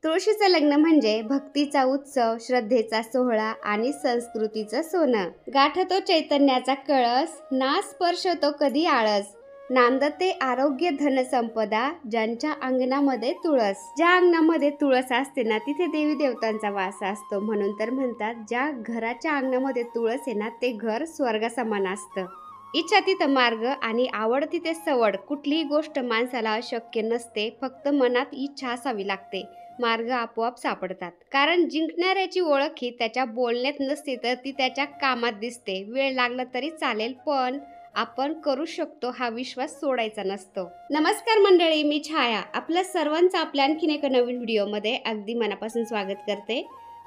तुळशीचं लग्न म्हणजे भक्तीचा उत्सव, श्रद्धेचा सोहळा आणि संस्कृतीचं सोनं. गाठतो चैतन्याचा कळस, ना स्पर्शतो कधी आळस. नांदते आरोग्य धनसंपदा, ज्यांच्या अंगणामध्ये तुळस. ज्या अंगणामध्ये तुळस असते ना, तिथे देवी देवतांचा वास असतो. म्हणून तर म्हणतात, ज्या घराच्या अंगणामध्ये तुळस आहे ना, ते घर स्वर्गासमान असतं. इच्छा तिथं मार्ग आणि आवड तिथे सवड. कुठलीही गोष्ट माणसाला अशक्य नसते, फक्त मनात इच्छा असावी लागते. मार्ग आपोआप सापडतात. कारण जिंकणाऱ्याची ओळख ही त्याच्या बोलण्यात नसते, तर ती त्याच्या कामात दिसते. वेळ लागला तरी चालेल, पण आपण करू शकतो हा विश्वास सोडायचा नसतो. नमस्कार मंडळी, मी छाया. आपल्या सर्वांचं आपल्या आणखीन एका नवीन व्हिडिओमध्ये अगदी मनापासून स्वागत करते.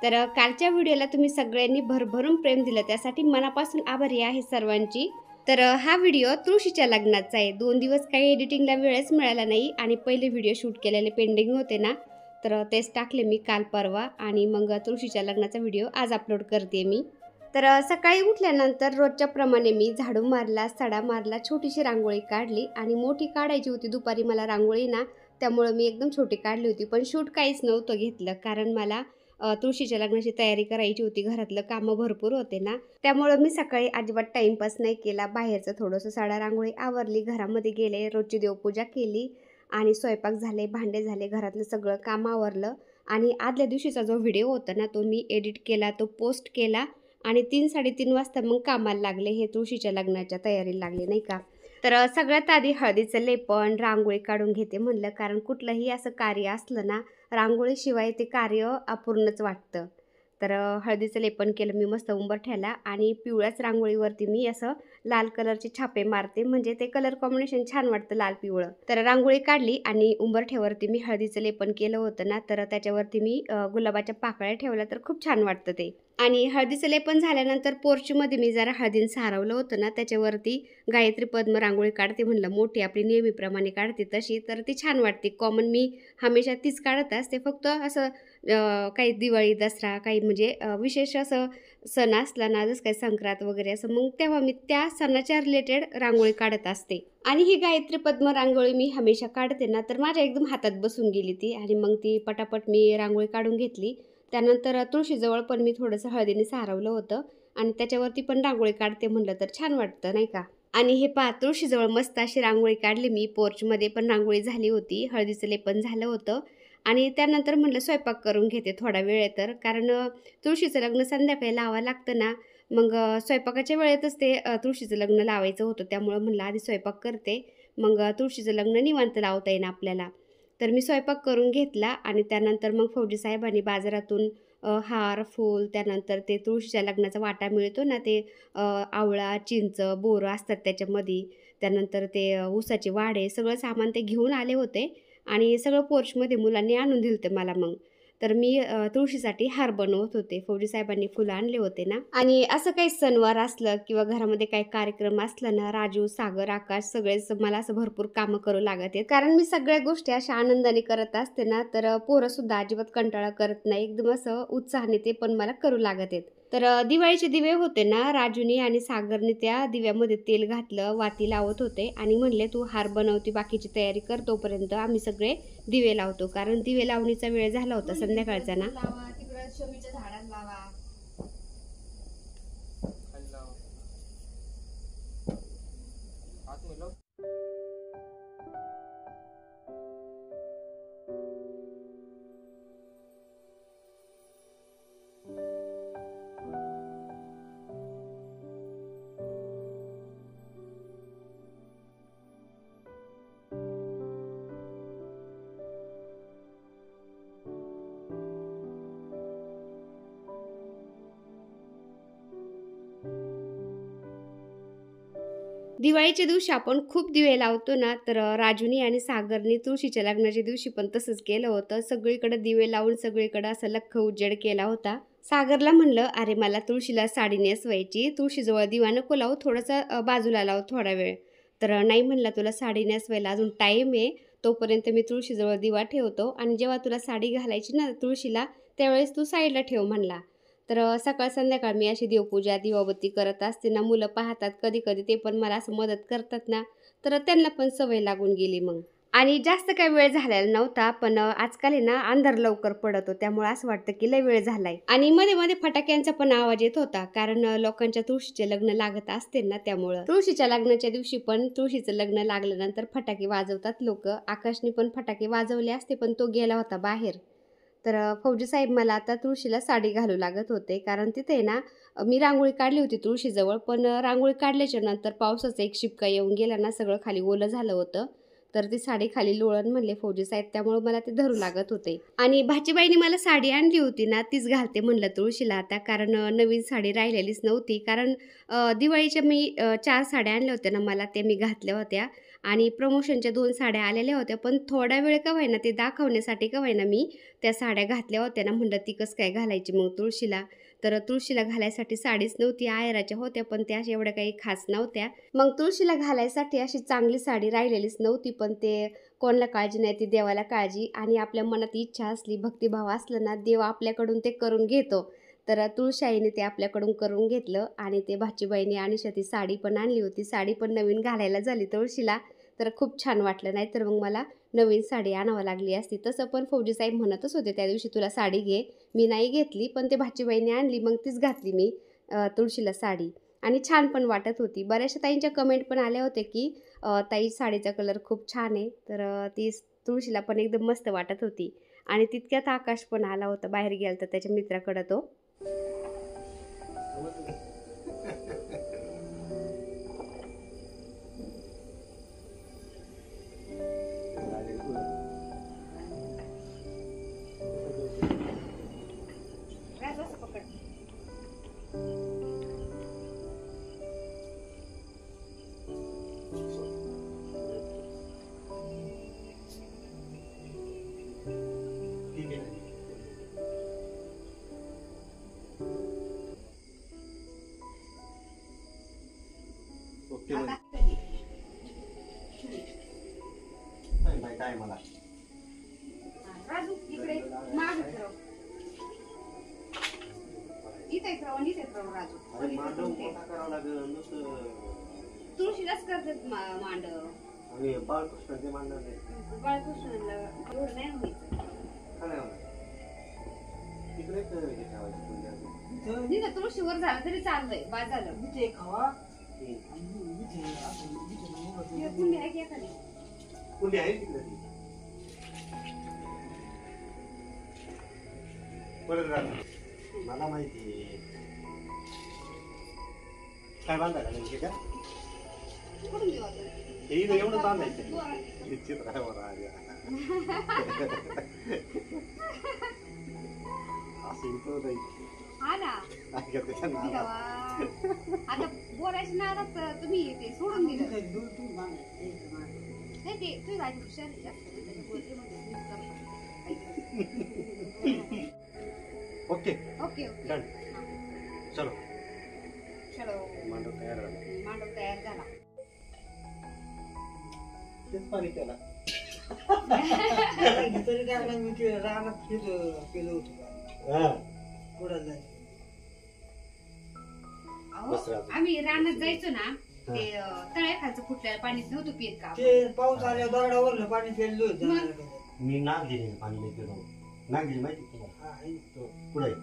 तर कालच्या व्हिडिओला तुम्ही सगळ्यांनी भरभरून प्रेम दिलं, त्यासाठी मनापासून आभारी आहे सर्वांची. तर हा व्हिडिओ तुळशीच्या लग्नाचा आहे. 2 दिवस काही एडिटिंगला वेळच मिळाला नाही आणि पहिले व्हिडिओ शूट केलेले पेंडिंग होते ना, तर तेच टाकले मी काल परवा आणि मग तुळशीच्या लग्नाचा व्हिडिओ आज अपलोड करते मी. तर सकाळी उठल्यानंतर रोजच्या प्रमाणे मी झाडू मारला, सडा मारला, छोटीशी रांगोळी काढली आणि मोठी काढायची होती दुपारी मला रांगोळी ना, त्यामुळं मी एकदम छोटी काढली होती. पण शूट काहीच नव्हतं घेतलं, कारण मला तुळशीच्या लग्नाची तयारी करायची होती. घरातलं कामं भरपूर होते ना, त्यामुळं मी सकाळी अजिबात टाईमपास नाही केला. बाहेरचं थोडंसं सडा रांगोळी आवरली, घरामध्ये गेले, रोजची देवपूजा केली आणि स्वयंपाक झाले, भांडे झाले, घरातलं सगळं काम आवरलं आणि आदल्या दिवशीचा जो व्हिडिओ होता ना, तो मी एडिट केला, तो पोस्ट केला आणि 3-3:30 वाजता मग कामाला लागले. हे तुळशीच्या लग्नाच्या तयारीला लागले नाही का. तर सगळ्यात आधी हळदीचं लेपन, रांगोळी काढून घेते म्हणलं, कारण कुठलंही असं कार्य असलं ना, रांगोळीशिवाय ते कार्य अपूर्णच वाटतं. तर हळदीचं लेपन केलं मी मस्त उंबरठ्याला आणि पिवळ्याच रांगोळीवरती मी असं लाल कलरचे छापे मारते, म्हणजे ते कलर कॉम्बिनेशन छान वाटतं लाल पिवळं. तर रांगोळी काढली आणि उंबरठ्यावरती मी हळदीचं लेपन केलं होतं ना, तर त्याच्यावरती मी गुलाबाच्या पाकळ्या ठेवल्या, तर खूप छान वाटतं ते. आणि हळदीचं लेपन झाल्यानंतर पोर्चमध्ये मी जरा हळदीनं सारवलं होतं ना, त्याच्यावरती गायत्री पद्म रांगोळी काढते म्हणलं, मोठी आपली नेहमीप्रमाणे काढते तशी, तर ती छान वाटते. कॉमन मी हमेशा तीच काढत असते. फक्त असं काही दिवाळी, दसरा, काही म्हणजे विशेष असं सण असला ना, जसं काही संक्रांत वगैरे असं, मग तेव्हा मी त्या सणाच्या रिलेटेड रांगोळी काढत असते. आणि ही गायत्री पद्म रांगोळी मी हमेशा काढते ना, तर माझ्या एकदम हातात बसून गेली ती आणि मग ती पटापट मी रांगोळी काढून घेतली. त्यानंतर तुळशीजवळ पण मी थोडंसं हळदीने सारवलं होतं आणि त्याच्यावरती पण रांगोळी काढते म्हणलं, तर छान वाटतं नाही का. आणि हे पहा, तुळशीजवळ मस्त अशी रांगोळी काढली मी. पोर्चमध्ये पण रांगोळी झाली होती, हळदीचं लेपन झालं होतं आणि त्यानंतर म्हटलं स्वयंपाक करून घेते थोडा वेळ आहे तर, कारण तुळशीचं लग्न संध्याकाळी लावावं लागतं ना, मग स्वयंपाकाच्या वेळेतच ते तुळशीचं लग्न लावायचं होतं. त्यामुळं म्हणलं आधी स्वयंपाक करते, मग तुळशीचं लग्न निवांत लावता येईन आपल्याला. तर मी स्वयंपाक करून घेतला आणि त्यानंतर मग फौजी साहेबांनी बाजारातून हार, फूल, त्यानंतर ते तुळशीच्या लग्नाचा वाटा मिळतो ना, ते आवळा, चिंच, बोरं असतात त्याच्यामध्ये. त्यानंतर ते ऊसाचे वाढे, सगळं सामान ते घेऊन आले होते आणि सगळं पोर्चमध्ये मुलांनी आणून दिलं होतं मला मग. तर मी तुळशीसाठी हार बनवत होते. फौजी साहेबांनी फुलं आणले होते ना, आणि असं काही सणवार असलं किंवा घरामध्ये काही कार्यक्रम असला ना, राजू, सागर, आकाश सगळेच मला असं भरपूर कामं करू लागत आहेत. कारण मी सगळ्या गोष्टी अशा आनंदाने करत असते ना, तर पोरंसुद्धा अजिबात कंटाळा करत नाही. एकदम असं उत्साहाने ते पण मला करू लागत आहेत. तर दिवाळीचे दिवे होते ना, राजूनी आणि सागरने त्या दिव्यामध्ये तेल घातलं, वाती लावत होते आणि म्हणले, "तू हार बनवते, बाकीची तयारी कर, तोपर्यंत आम्ही सगळे दिवे लावतो." कारण दिवे लावणीचा वेळ झाला होता संध्याकाळचा ना. दिवाळीच्या दिवशी आपण खूप दिवे लावतो ना, तर राजूनी आणि सागरनी तुळशीच्या लग्नाच्या दिवशी पण तसंच केलं होतं. सगळीकडे दिवे लावून सगळीकडे असं लख्ख उजेड केला होता. सागरला म्हणलं, "अरे मला तुळशीला साडी नेसवायची, तुळशीजवळ दिवा नको लावू, थोडंसं बाजूला लाव थोडा वेळ." तर नाही म्हणला, "तुला साडी नेसवायला अजून टाईम आहे, तोपर्यंत मी तुळशीजवळ दिवा ठेवतो आणि जेव्हा तुला साडी घालायची ना तुळशीला, त्यावेळेस तू साईडला ठेव" म्हणला. तर सकाळ संध्याकाळ मी अशी देवपूजा, दिवाबत्ती करत असते ना, मुलं पाहतात कधी-कधी, ते पण मला असं मदत करतात ना, तर त्यांना पण सवय लागून गेली मग. आणि जास्त काही वेळ झालेला नव्हता, पण आजकाल आहे ना अंधार लवकर पडतो, त्यामुळे असं वाटतं की लय वेळ झालाय. आणि मध्ये मध्ये फटाक्यांचा पण आवाज येत होता, कारण लोकांच्या तुळशीचे लग्न लागत असते ना, त्यामुळं तुळशीच्या लग्नाच्या दिवशी पण तुळशीचं लग्न लागल्यानंतर फटाके वाजवतात लोक. आकाशने पण फटाके वाजवले असते, पण तो गेला होता बाहेर. तर फौजी साहेब मला आता तुळशीला साडी घालू लागत होते, कारण तिथे ना मी रांगोळी काढली होती तुळशीजवळ, पण रांगोळी काढल्याच्या नंतर पावसाचा एक शिपका येऊन गेला ना, सगळं खाली ओलं झालं होतं. तर ती साडी खाली लोळण म्हणले फौजी साहेब, त्यामुळे मला ते धरू लागत होते. आणि भाचीबाईने मला साडी आणली होती ना, तीच घालते म्हणलं तुळशीला आता, कारण नवीन साडी राहिलेलीच नव्हती. कारण दिवाळीच्या मी 4 साड्या आणल्या होत्या ना मला, त्या मी घातल्या होत्या. आणि प्रमोशनच्या 2 साड्या आलेल्या होत्या, पण थोडा वेळ का होईना ते दाखवण्यासाठी का होईना मी त्या साड्या घातल्या होत्या ना. म्हणलं ती कसं काय घालायची मग तुळशीला. तर तुळशीला घालायसाठी साडीच नव्हती, आहेराच्या होत्या, पण त्या अशा एवढ्या काही खास नव्हत्या. मग तुळशीला घालायसाठी अशी चांगली साडी राहिलेलीच नव्हती, पण ते कोणाला काळजी नाही ती देवाला काळजी. आणि आपल्या मनात इच्छा असली, भक्तिभाव असला ना, देव आपल्याकडून ते करून घेतो. तर तुळशाईने ते आपल्याकडून करून घेतलं. आणि ते भाचीबाईने आणि ती साडी पण आणली होती, साडी पण नवीन घालायला झाली तुळशीला. तर खूप छान वाटलं, नाही तर मग मला नवीन साडी आणावं लागली असती. तसं पण फौजी साहेब म्हणतच होते त्या दिवशी तुला साडी घे, मी नाही घेतली, पण ते भाचीबाईने आणली, मग तीच घातली मी तुळशीला साडी. आणि छान पण वाटत होती. बऱ्याचशा ताईंच्या कमेंट पण आल्या होत्या की ताई साडीचा कलर खूप छान आहे. तर ती तुळशीला पण एकदम मस्त वाटत होती. आणि तितक्यात आकाश पण आला होता, बाहेर गेला तर त्याच्या मित्राकडं तो. काय मला राजू इकडे माग ठेव, इथे ठेव आणि इथे ठेव राजू. अरे मांडव मोठा करावा लागेल नुसतं तुळशीलाच करतात मांडव. आणि बाळकृष्णाचे मांडव नाही बाळकृष्णाला एवढं नाही व्हायचं. काय नाही होणार तिकडे हे ठेवायचं तिथं तुळशीवर झालं तरी चाललंय, बाद झालं. कुंडी आहे की एखादी? कुंडी आहे तिकडे ती परत राहत मला माहिती काय बांधायला नाही का कुठून देऊ आता? हे इथं एवढं बांधायचं निश्चित राहावं असं इथं नाही. हा ना, आता बोलायचं नादात तुम्ही ते सोडून दिलं. नाही ते तुझी बाजू हुशार आहे जास्त, त्याच्या बोलते म्हणजे ओके ओके ओके डन चलो चलो. मांडव तयार झाला. मांडव तयार झाला. तेच पाणी त्याला तरी काय मी ते रानात केलं होतं हा कोणाला अहो, आम्ही रानात जायचो ना, ते तळ्याखालचं फुटल्याला पाणी नव्हतं पित का? ते पाऊस आल्यावर दगडावरलं पाणी पेरलं होतं. मी नाग दिले पाणी नाही पिलो. नाग दिली माहिती तुम्हाला पुढे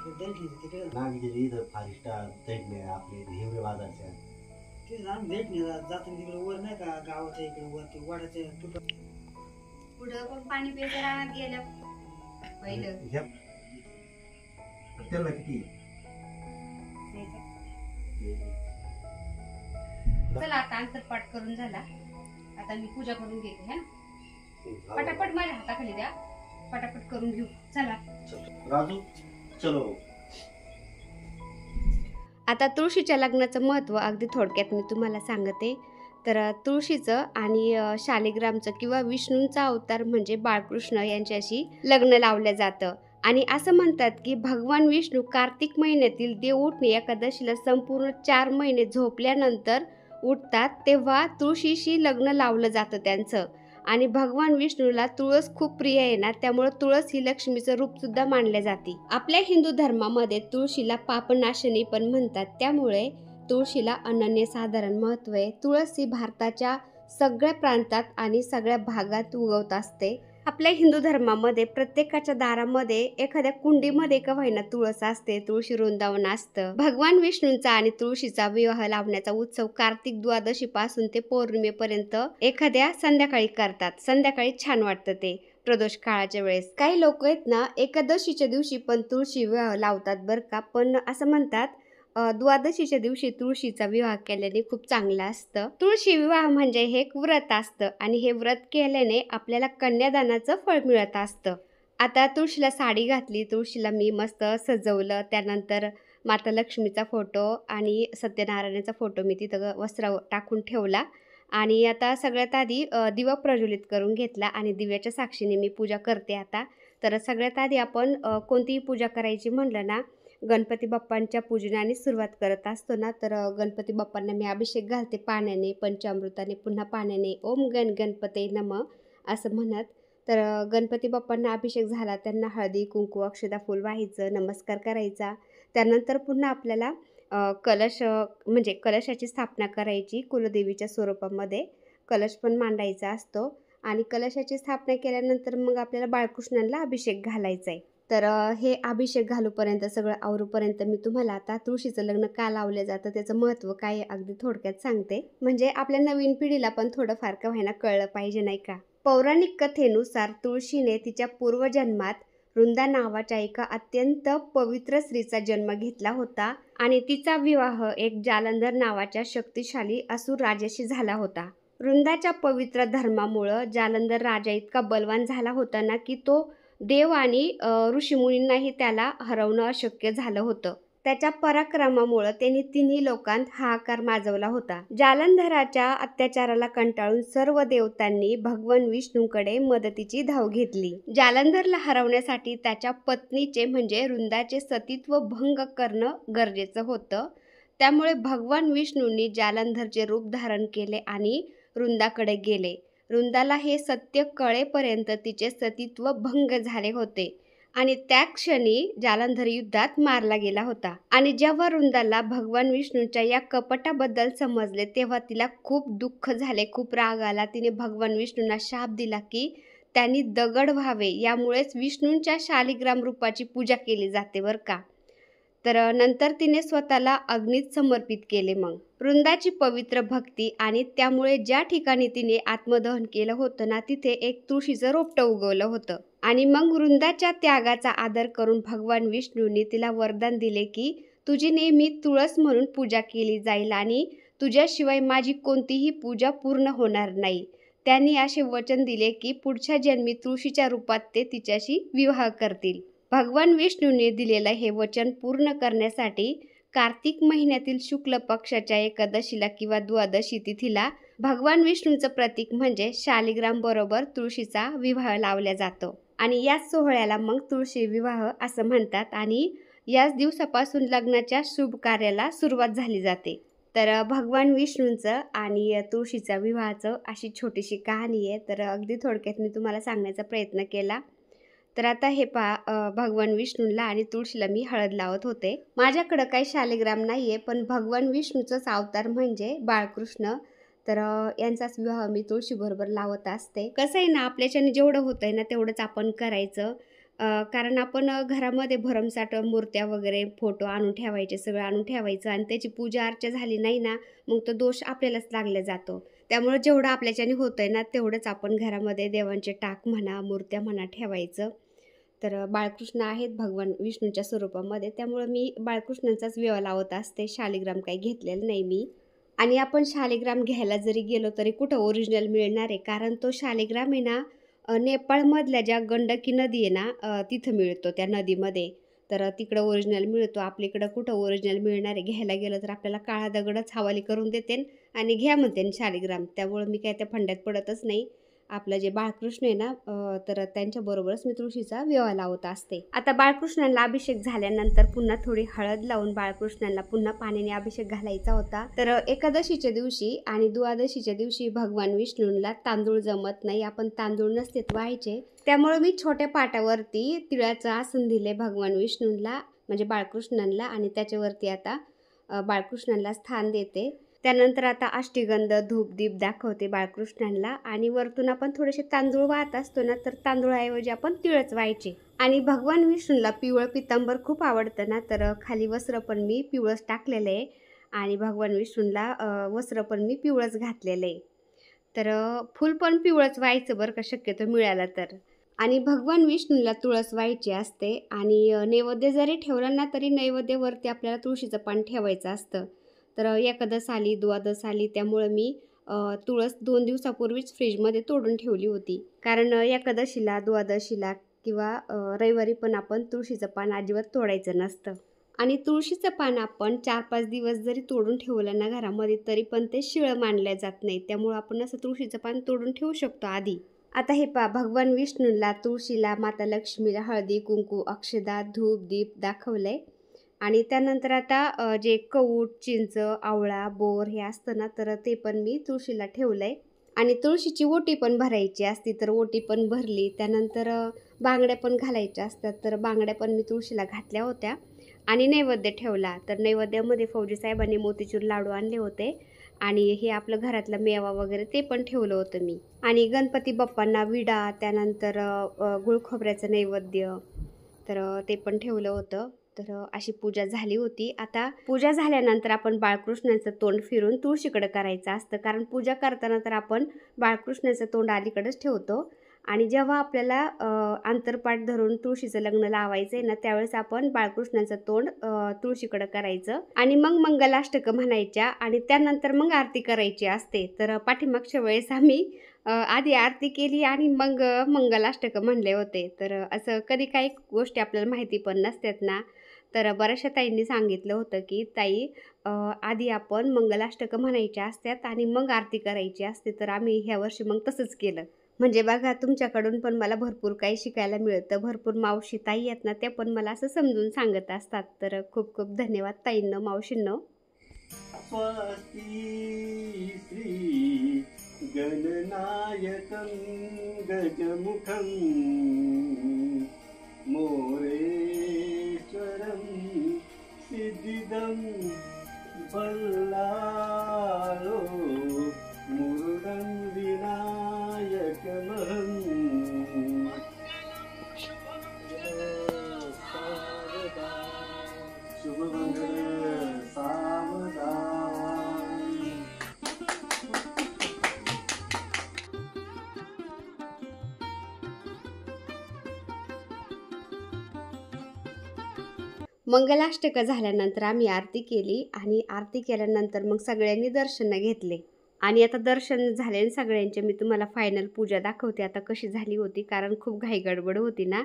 तिकडे नागगिरी इथं फारिस्टा साईडने आपले हिवरे बाजारच्या ते जाऊन भेट नाही जाताना तिकडे वर नाही का गावाच्या इकडे वर ते वाड्याच्या पुढं पण पाणी प्यायचं रानात गेलं पहिलं. त्याला किती चला आता अंतरपाठ करून झाला, आता मी पूजा करून घेते है ना. पटापट माझ्या हाताखाली द्या, पटापट करून घेऊ. चला राजू चलो. आता तुळशीच्या लग्नाचं महत्त्व अगदी थोडक्यात मी तुम्हाला सांगते. तर तुळशीचं आणि शालिग्रामचं किंवा विष्णूंचा अवतार म्हणजे बाळकृष्ण यांच्याशी लग्न लावलं जातं. आणि असं म्हणतात की भगवान विष्णू कार्तिक महिन्यातील देवउठणी एकादशीला संपूर्ण 4 महिने झोपल्यानंतर उठतात, तेव्हा तुळशीशी लग्न लावलं जातं त्यांचं. आणि भगवान विष्णूला तुळस खूप प्रिय आहे ना, त्यामुळे तुळस ही लक्ष्मीचं रूप सुद्धा मानले जाते. आपल्या हिंदू धर्मामध्ये तुळशीला पापनाशिनी पण म्हणतात, त्यामुळे तुळशीला अनन्यसाधारण महत्त्व आहे. तुळस ही भारताच्या सगळ्या प्रांतात आणि सगळ्या भागात उगवत असते. आपल्या हिंदू धर्मामध्ये प्रत्येकाच्या दारामध्ये एखाद्या कुंडीमध्ये का होईना तुळस असते, तुळशी वृंदावन असतं. भगवान विष्णूंचा आणि तुळशीचा विवाह लावण्याचा उत्सव कार्तिक द्वादशी पासून ते पौर्णिमेपर्यंत एखाद्या संध्याकाळी करतात. संध्याकाळी छान वाटतं ते प्रदोष काळाच्या वेळेस. काही लोक आहेत ना एकादशीच्या दिवशी पण तुळशी विवाह लावतात बरं का, पण असं म्हणतात द्वादशीच्या दिवशी तुळशीचा विवाह केल्याने खूप चांगलं असतं. तुळशी विवाह म्हणजे हे एक व्रत असतं आणि हे व्रत केल्याने आपल्याला कन्यादानाचं फळ मिळत असतं. आता तुळशीला साडी घातली, तुळशीला मी मस्त सजवलं, त्यानंतर माता लक्ष्मीचा फोटो आणि सत्यनारायणाचा फोटो मी तिथं वस्त्र टाकून ठेवला आणि आता सगळ्यात आधी दिवा प्रज्वलित करून घेतला आणि दिव्याच्या साक्षीने मी पूजा करते आता. तर सगळ्यात आधी आपण कोणतीही पूजा करायची म्हणलं ना गणपती बाप्पांच्या पूजनाने सुरुवात करत असतो ना, तर गणपती बाप्पांना मी अभिषेक घालते पाण्याने, पंचामृताने, पुन्हा पाण्याने. ओम गणपते नमः असं म्हणत. तर गणपती बाप्पांना अभिषेक झाला, त्यांना हळदी कुंकू अक्षदा फूल वाहायचं, नमस्कार करायचा. त्यानंतर पुन्हा आपल्याला कलश म्हणजे कलशाची स्थापना करायची. कुलदेवीच्या स्वरूपामध्ये कलश पण मांडायचा असतो आणि कलशाची स्थापना केल्यानंतर मग आपल्याला बाळकृष्णांना अभिषेक घालायचा आहे. तर हे अभिषेक घालूपर्यंत सगळं आवरूपर्यंत मी तुम्हाला आता तुळशीचं लग्न का लावलं जातं त्याचं महत्त्व काय आहे अगदी थोडक्यात सांगते. म्हणजे आपल्या नवीन पिढीला पण थोडंफार का व्हायना कळलं पाहिजे नाही का. पौराणिक कथेनुसार तुळशीने तिच्या पूर्वजन्मात वृंदा नावाच्या एका अत्यंत पवित्र स्त्रीचा जन्म घेतला होता आणि तिचा विवाह एक जालंधर नावाच्या शक्तिशाली असुर राजाशी झाला होता. वृंदाच्या पवित्र धर्मामुळं जालंधर राजा इतका बलवान झाला होता ना की तो देव आणि ऋषीमुनींनाही त्याला हरवणं अशक्य झालं होतं. त्याच्या पराक्रमामुळं त्यांनी तिन्ही लोकांत हाहाकार माजवला होता. जालंधराच्या अत्याचाराला कंटाळून सर्व देवतांनी भगवान विष्णूकडे मदतीची धाव घेतली. जालंधरला हरवण्यासाठी त्याच्या पत्नीचे म्हणजे वृंदाचे सतीत्व भंग करणं गरजेचं होतं. त्यामुळे भगवान विष्णूंनी जालंधरचे रूप धारण केले आणि वृंदाकडे गेले. वृंदाला हे सत्य कळेपर्यंत तिचे सतीत्व भंग झाले होते आणि त्या क्षणी जालंधर युद्धात मारला गेला होता. आणि जेव्हा वृंदाला भगवान विष्णूंच्या या कपटाबद्दल समजले तेव्हा तिला खूप दुःख झाले, खूप राग आला. तिने भगवान विष्णूंना शाप दिला की त्यांनी दगड व्हावे. यामुळेच विष्णूंच्या शालिग्राम रूपाची पूजा केली जाते बरं का. तर नंतर तिने स्वतःला अग्नीत समर्पित केले. मग वृंदाची पवित्र भक्ती आणि त्यामुळे ज्या ठिकाणी तिने आत्मदहन केलं होतं ना तिथे एक तुळशीचं रोपटं उगवलं होतं. आणि मग वृंदाच्या त्यागाचा आदर करून भगवान विष्णूंनी तिला वरदान दिले की तुझी नेहमी तुळस म्हणून पूजा केली जाईल आणि तुझ्याशिवाय माझी कोणतीही पूजा पूर्ण होणार नाही. त्यांनी असे वचन दिले की पुढच्या जन्मी तुळशीच्या रूपात ते तिच्याशी विवाह करतील. भगवान विष्णूंनी दिलेलं हे वचन पूर्ण करण्यासाठी कार्तिक महिन्यातील शुक्ल पक्षाच्या एकादशीला किंवा द्वादशी तिथीला भगवान विष्णूंचं प्रतीक म्हणजे शालिग्राम बरोबर तुळशीचा विवाह लावला जातो आणि याच सोहळ्याला मग तुळशी विवाह असं म्हणतात आणि याच दिवसापासून लग्नाच्या शुभ कार्याला सुरुवात झाली जाते. तर भगवान विष्णूंचं आणि तुळशीच्या विवाहाचं अशी छोटीशी कहाणी आहे. तर अगदी थोडक्यात मी तुम्हाला सांगण्याचा प्रयत्न केला. तर आता हे भगवान विष्णूला आणि तुळशीला मी हळद लावत होते. माझ्याकडं काही शालिग्राम नाही आहे, पण भगवान विष्णूचाच अवतार म्हणजे बाळकृष्ण, तर यांचाच विवाह मी तुळशीबरोबर लावत असते. कसं आहे ना, आपल्याच्याने जेवढं होतं आहे ना तेवढंच आपण करायचं. कारण आपण घरामध्ये भरमसाठ मूर्त्या वगैरे फोटो आणून ठेवायचे, सगळं आणून ठेवायचं आणि त्याची पूजा अर्चा झाली नाही ना मग तो दोष आपल्यालाच लागला जातो. त्यामुळे जेवढं आपल्याच्याने होतं आहे ना तेवढंच आपण घरामध्ये देवांचे टाक म्हणा, मूर्त्या म्हणा ठेवायचं. तर बाळकृष्ण आहेत भगवान विष्णूच्या स्वरूपामध्ये, त्यामुळे मी बाळकृष्णांचाच विवाह लावत असते. शालिग्राम काही घेतलेलं नाही मी. आणि आपण शालिग्राम घ्यायला जरी गेलो तरी कुठं ओरिजिनल मिळणार आहे, कारण तो शालिग्राम आहे ना नेपाळमधल्या ज्या गंडकी नदी आहे ना तिथं मिळतो, त्या नदीमध्ये. तर तिकडं ओरिजिनल मिळतो, आपल्याकडं कुठं ओरिजिनल मिळणार आहे. घ्यायला गेलं तर आपल्याला काळा दगडच हवाली करून देते आणि घ्या म्हणते शालिग्राम. त्यामुळं मी काय त्या फंड्यात पडतच नाही. आपलं जे बाळकृष्ण आहे ना तर त्यांच्याबरोबरच मी तुळशीचा विवाह लावत असते. आता बाळकृष्णांना अभिषेक झाल्यानंतर पुन्हा थोडी हळद लावून बाळकृष्णांना पुन्हा पाण्याने अभिषेक घालायचा होता. तर एकादशीच्या दिवशी आणि द्वादशीच्या दिवशी भगवान विष्णूंना तांदूळ जमत नाही, आपण तांदूळ नसतेत व्हायचे. त्यामुळे मी छोट्या पाटावरती तिळाचं आसन दिले भगवान विष्णूंना म्हणजे बाळकृष्णांना आणि त्याच्यावरती आता बाळकृष्णांना स्थान देते. त्यानंतर आता अष्टगंध धूप दीप दाखवते बाळकृष्णांना आणि वरतून आपण थोडेसे तांदूळ वाहत असतो ना, तर तांदूळाऐवजी आपण तिळच व्हायचे. आणि भगवान विष्णूला पिवळं पितांबर खूप आवडतं ना, तर खाली वस्त्र पण मी पिवळंच टाकलेलं आहे आणि भगवान विष्णूला वस्त्र पण मी पिवळंच घातलेलं आहे. तर फूल पण पिवळंच व्हायचं बरं का शक्यतो मिळालं तर. आणि भगवान विष्णूला तुळस व्हायची असते आणि नैवेद्य जरी ठेवला ना तरी नैवेद्यावरती आपल्याला तुळशीचं पान ठेवायचं असतं. तर एकादश आली द्वादश आली त्यामुळं मी तुळस 2 दिवसापूर्वीच फ्रीजमध्ये तोडून ठेवली होती. कारण एकादशीला द्वादशीला किंवा रविवारी पण आपण तुळशीचं पान अजिबात तोडायचं नसतं. आणि तुळशीचं पान आपण 4-5 दिवस जरी तोडून ठेवलं ना घरामध्ये तरी पण ते शिळं मानलं जात नाही. त्यामुळं आपण असं तुळशीचं पान तोडून ठेवू शकतो आधी. आता हे पहा भगवान विष्णूला तुळशीला माता लक्ष्मीला हळदी कुंकू अक्षदा धूप दीप दाखवलंय आणि त्यानंतर आता जे कऊट चिंच आवळा बोर हे असतं ना तर ते पण मी तुळशीला ठेवलंय. आणि तुळशीची ओटी पण भरायची असती तर ओटी पण भरली. त्यानंतर बांगड्या पण घालायच्या असतात तर बांगड्या पण मी तुळशीला घातल्या होत्या आणि नैवेद्य ठेवला. तर नैवेद्यामध्ये फौजी साहेबांनी मोतीचूर लाडू आणले होते आणि हे आपलं घरातला मेवा वगैरे ते पण ठेवलं होतं मी. आणि गणपती बाप्पांना विडा त्यानंतर गुळखोबऱ्याचं नैवेद्य तर ते पण ठेवलं होतं. तर अशी पूजा झाली होती. आता पूजा झाल्यानंतर आपण बाळकृष्णाचं तोंड फिरून तुळशीकडे करायचं असतं. कारण पूजा करताना तर आपण बाळकृष्णाचं तोंड अलीकडेच ठेवतो आणि जेव्हा आपल्याला अंतरपाट धरून तुळशीचं लग्न लावायचं आहे ना त्यावेळेस आपण बाळकृष्णाचं तोंड तुळशीकडे करायचं आणि मग मंगलाष्टकं म्हणायच्या आणि त्यानंतर मग आरती करायची असते. तर पाठीमागच्या वेळेस आम्ही आधी आरती केली आणि मग मंगलाष्टकं म्हणले होते. तर असं कधी काही गोष्टी आपल्याला माहिती पण नसतात ना, तर बऱ्याचशा ताईंनी सांगितलं होतं की ताई आधी आपण मंगलाष्टकं म्हणायच्या असतात आणि मग आरती करायची असते. तर आम्ही ह्या वर्षी मग तसंच केलं. म्हणजे बघा तुमच्याकडून पण मला भरपूर काही शिकायला मिळतं. भरपूर मावशी ताई आहेत ना त्या पण मला असं समजून सांगत असतात. तर खूप खूप धन्यवाद ताईंनो मावशींनो. स्वस्ति श्री गणनायकं गजमुखं मोरेश्वरं सिद्धिदं बल्लाळो मुरुडं विनायकमहं शुभमंगल सावधान. मंगलाष्टकं झाल्यानंतर आम्ही आरती केली आणि आरती केल्यानंतर मग सगळ्यांनी दर्शनं घेतले आणि आता दर्शन झाले सगळ्यांचे. मी तुम्हाला फायनल पूजा दाखवते आता कशी झाली होती. कारण खूप घाई गडबड होती ना,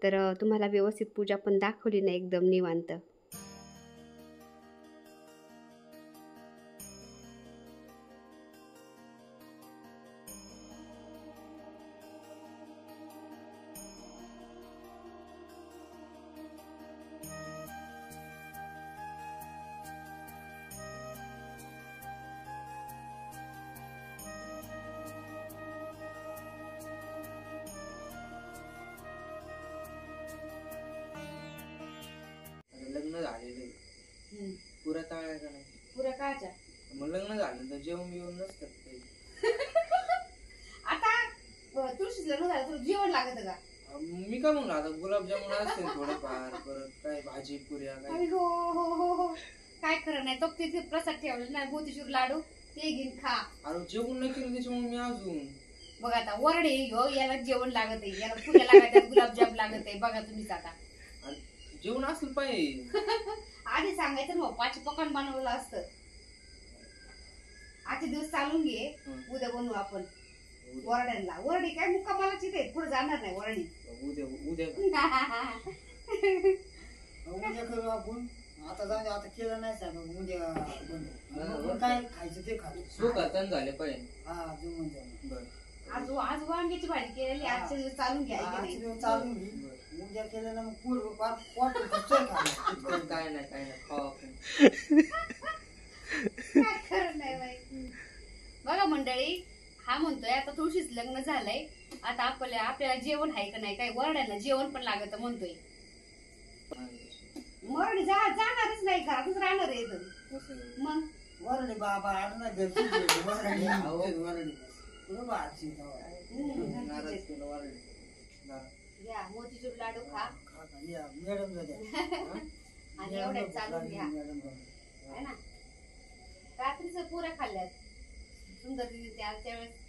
तर तुम्हाला व्यवस्थित पूजा पण दाखवली ना एकदम निवांत. लग्न झालेलं पुरा टाळाय का नाही पुरा काचा मग लग्न झालं तर जेवण बिवून नसतात काही. आता तुळशीचं लग्न झालं तर जेवण लागत का? मी काय म्हणलं आता गुलाबजामुन असतील थोडेफार परत काय भाजी पुऱ्या काय. हो हो हो हो काय खरं नाही. तो तिथे प्रसाद ठेवला ना मोतीचूर लाडू ते घेऊन खा. अरे जेवण नाही केलं त्याच्यामुळे मी अजून बघ आता वरडे हो याला जेवण लागत आहे याला पुऱ्या लागत आहे गुलाबजाम लागत आहे. बघा तुम्हीच आता जेवण असलं पाहिजे. आधी सांगायचं मग 5 पकवान बनवलं असतं. आजचे दिवस चालून घे उद्या बनवू आपण वरड्यांना. वरडी काय मुक्कामालाची ते पुढे जाणार नाही वरडी. उद्या उद्या उद्या करू आपण. आता जाऊ दे, आता केलं नाही साहेब. उद्या बनवू. काय खायचं ते खातो. सुखातन झाले पाहिजे. हा जेवण जाऊ. बरं आज वांग्याची भाजी केलेली. आजचे दिवस चालून घ्या. आजचे दिवस चालून घे. उद्या केलं ना मग पूर्व पोट काय नाही काय नाही खाऊ आपण. काय खरं नाही बाई. बघा मंडळी हा म्हणतोय आता तुळशीच लग्न झालंय आता आपल्याला जेवण आहे का नाही. काय वरड्यांना जेवण पण लागत म्हणतोय. वरडी जाणारच नाही घरातच राहणार आहे. मग वरली बाबा आणणार घरची वरली वरली तुला बाची नाराज केलं वारली. घ्या मोतीचूर लाडू खा या मॅडम झाल्या आणि एवढ्या चालून घ्या मॅडम है ना. रात्रीचं पुऱ्या खाल्ल्यात सुंदर दिदी त्यावेळेस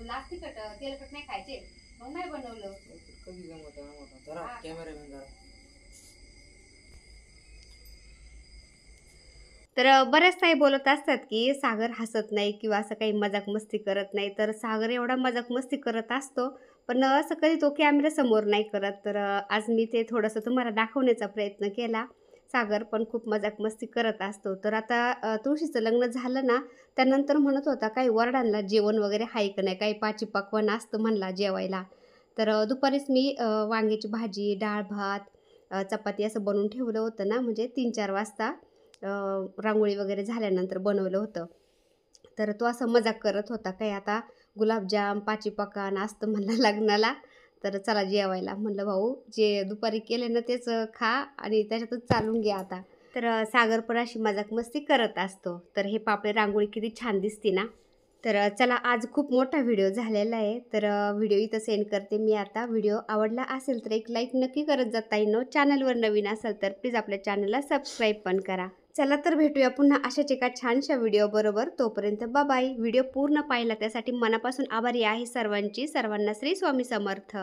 लास्ट तिखट तेलकट नाही खायचे मग नाही बनवलं. कधी जमत आम्हाला. जरा हा. कॅमेरामॅन जरा. तर बऱ्याच ताई बोलत असतात की सागर हसत नाही किंवा असं काही मजाक मस्ती करत नाही. तर सागर एवढा मजाक मस्ती करत असतो पण असं कधी तो कॅमेऱ्यासमोर नाही करत. तर आज मी ते थोडंसं तुम्हाला दाखवण्याचा प्रयत्न केला. सागर पण खूप मजाक मस्ती करत असतो. तर आता तुळशीचं लग्न झालं ना त्यानंतर म्हणत होता काही वरडांना जेवण वगैरे आहे का नाही, काही पाची पक्वान असतं म्हणला जेवायला. तर दुपारीच मी वांग्याची भाजी डाळ भात चपाती असं बनवून ठेवलं होतं ना, म्हणजे 3-4 वाजता रांगोळी वगैरे झाल्यानंतर बनवलं होतं. तर तो असं मजाक करत होता काही आता गुलाबजाम पाची पक्वान असतं म्हणला लग्नाला. तर चला जेवायला. म्हणलं भाऊ जे दुपारी केले ना तेच खा आणि त्याच्यातच चालून घ्या आता. तर सागर पण अशी मजाक मस्ती करत असतो. तर हे पापडी रांगोळी किती छान दिसते ना. तर चला आज खूप मोठा व्हिडिओ झालेला आहे. तर व्हिडिओ इथं सेंड करते मी आता. व्हिडिओ आवडला असेल तर एक लाईक नक्की करत जा ताईंनो. चॅनलवर नवीन असाल तर प्लीज आपल्या चॅनलला सबस्क्राईब पण करा. चला तर भेटूया पुन्हा अशाच एका छानशा व्हिडिओ बरोबर. तोपर्यंत बाय. व्हिडिओ पूर्ण पाहिला त्यासाठी मनापासून आभारी आहे सर्वांची. सर्वांना श्री स्वामी समर्थ.